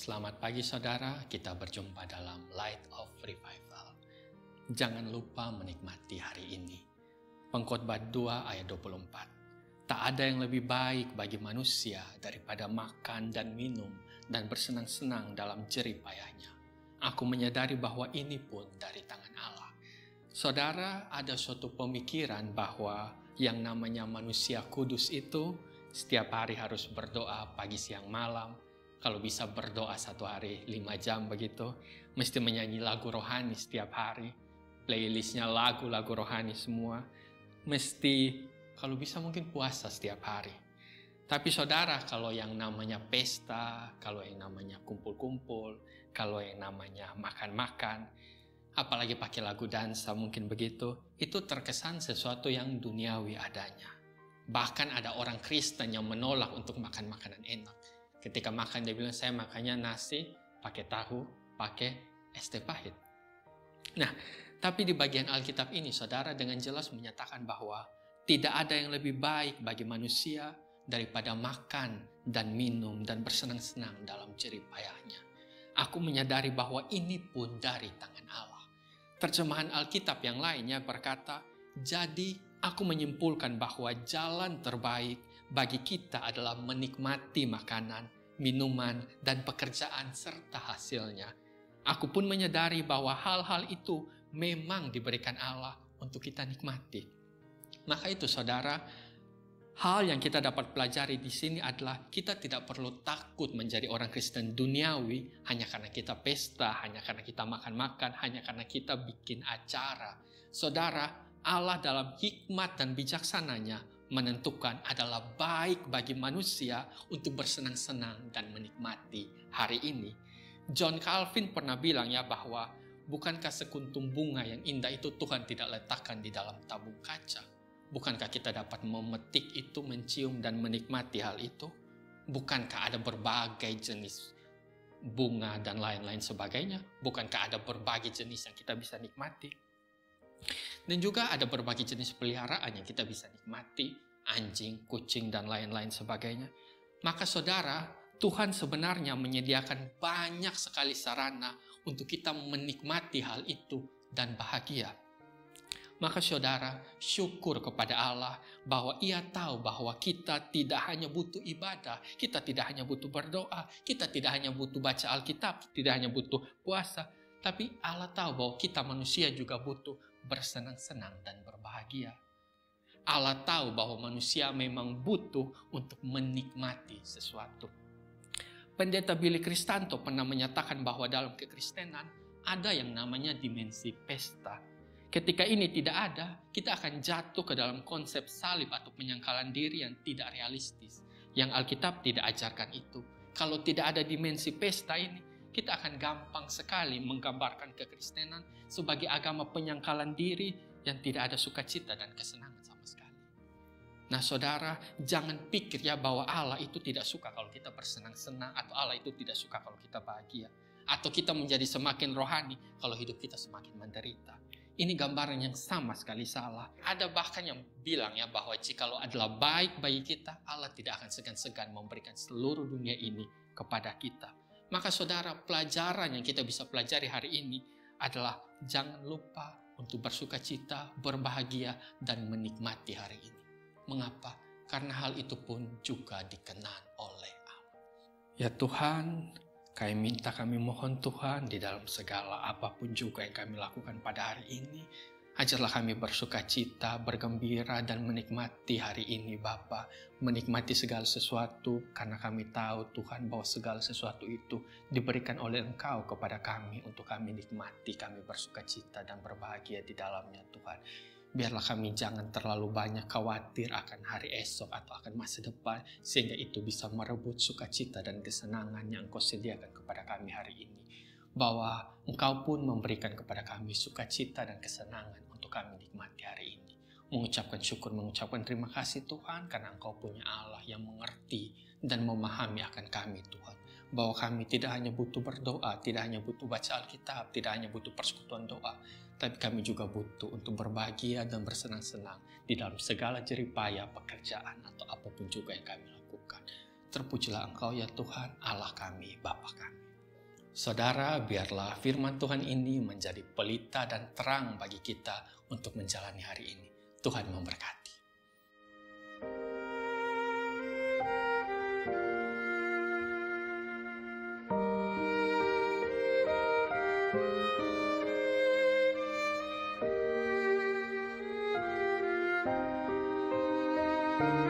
Selamat pagi saudara, kita berjumpa dalam Light of Revival. Jangan lupa menikmati hari ini. Pengkhotbah 2 ayat 24. Tak ada yang lebih baik bagi manusia daripada makan dan minum dan bersenang-senang dalam jerih payahnya. Aku menyadari bahwa ini pun dari tangan Allah. Saudara, ada suatu pemikiran bahwa yang namanya manusia kudus itu setiap hari harus berdoa pagi, siang, malam. Kalau bisa berdoa 1 hari 5 jam begitu. Mesti menyanyi lagu rohani setiap hari. Playlistnya lagu-lagu rohani semua. Mesti kalau bisa mungkin puasa setiap hari. Tapi saudara, kalau yang namanya pesta, kalau yang namanya kumpul-kumpul, kalau yang namanya makan-makan, apalagi pakai lagu dansa mungkin begitu, itu terkesan sesuatu yang duniawi adanya. Bahkan ada orang Kristen yang menolak untuk makan makanan enak. Ketika makan dia bilang, saya makannya nasi, pakai tahu, pakai es teh pahit. Nah, tapi di bagian Alkitab ini saudara dengan jelas menyatakan bahwa tidak ada yang lebih baik bagi manusia daripada makan dan minum dan bersenang-senang dalam jerih payahnya. Aku menyadari bahwa ini pun dari tangan Allah. Terjemahan Alkitab yang lainnya berkata, jadi aku menyimpulkan bahwa jalan terbaik bagi kita adalah menikmati makanan, minuman, dan pekerjaan serta hasilnya. Aku pun menyadari bahwa hal-hal itu memang diberikan Allah untuk kita nikmati. Maka itu saudara, hal yang kita dapat pelajari di sini adalah kita tidak perlu takut menjadi orang Kristen duniawi hanya karena kita pesta, hanya karena kita makan-makan, hanya karena kita bikin acara. Saudara, Allah dalam hikmat dan bijaksananya menentukan adalah baik bagi manusia untuk bersenang-senang dan menikmati hari ini. John Calvin pernah bilang ya bahwa bukankah sekuntum bunga yang indah itu Tuhan tidak letakkan di dalam tabung kaca? Bukankah kita dapat memetik itu, mencium dan menikmati hal itu? Bukankah ada berbagai jenis bunga dan lain-lain sebagainya? Bukankah ada berbagai jenis yang kita bisa nikmati? Dan juga ada berbagai jenis peliharaan yang kita bisa nikmati, anjing, kucing, dan lain-lain sebagainya. Maka saudara, Tuhan sebenarnya menyediakan banyak sekali sarana untuk kita menikmati hal itu dan bahagia. Maka saudara, syukur kepada Allah bahwa Ia tahu bahwa kita tidak hanya butuh ibadah, kita tidak hanya butuh berdoa, kita tidak hanya butuh baca Alkitab, tidak hanya butuh puasa, tapi Allah tahu bahwa kita manusia juga butuh bersenang-senang dan berbahagia. Allah tahu bahwa manusia memang butuh untuk menikmati sesuatu. Pendeta Billy Kristanto pernah menyatakan bahwa dalam kekristenan ada yang namanya dimensi pesta. Ketika ini tidak ada, kita akan jatuh ke dalam konsep salib atau penyangkalan diri yang tidak realistis. Yang Alkitab tidak ajarkan itu. Kalau tidak ada dimensi pesta ini, kita akan gampang sekali menggambarkan kekristenan sebagai agama penyangkalan diri yang tidak ada sukacita dan kesenangan sama sekali. Nah saudara, jangan pikir ya bahwa Allah itu tidak suka kalau kita bersenang-senang, atau Allah itu tidak suka kalau kita bahagia, atau kita menjadi semakin rohani kalau hidup kita semakin menderita. Ini gambaran yang sama sekali salah. Ada bahkan yang bilang ya bahwa jikalau adalah baik bagi kita, Allah tidak akan segan-segan memberikan seluruh dunia ini kepada kita. Maka saudara, pelajaran yang kita bisa pelajari hari ini adalah jangan lupa untuk bersukacita, berbahagia, dan menikmati hari ini. Mengapa? Karena hal itu pun juga dikenan oleh Allah. Ya Tuhan, kami mohon Tuhan di dalam segala apapun juga yang kami lakukan pada hari ini, ajarlah kami bersukacita, bergembira, dan menikmati hari ini Bapa. Menikmati segala sesuatu karena kami tahu Tuhan bahwa segala sesuatu itu diberikan oleh Engkau kepada kami untuk kami nikmati, kami bersukacita dan berbahagia di dalamnya Tuhan. Biarlah kami jangan terlalu banyak khawatir akan hari esok atau akan masa depan, sehingga itu bisa merebut sukacita dan kesenangan yang Engkau sediakan kepada kami hari ini. Bahwa Engkau pun memberikan kepada kami sukacita dan kesenangan untuk kami nikmati hari ini. Mengucapkan syukur, mengucapkan terima kasih Tuhan karena Engkau punya Allah yang mengerti dan memahami akan kami Tuhan. Bahwa kami tidak hanya butuh berdoa, tidak hanya butuh baca Alkitab, tidak hanya butuh persekutuan doa, tapi kami juga butuh untuk berbahagia dan bersenang-senang di dalam segala jerih payah pekerjaan atau apapun juga yang kami lakukan. Terpujilah Engkau ya Tuhan, Allah kami, Bapa kami. Saudara, biarlah firman Tuhan ini menjadi pelita dan terang bagi kita untuk menjalani hari ini. Tuhan memberkati. Thank you.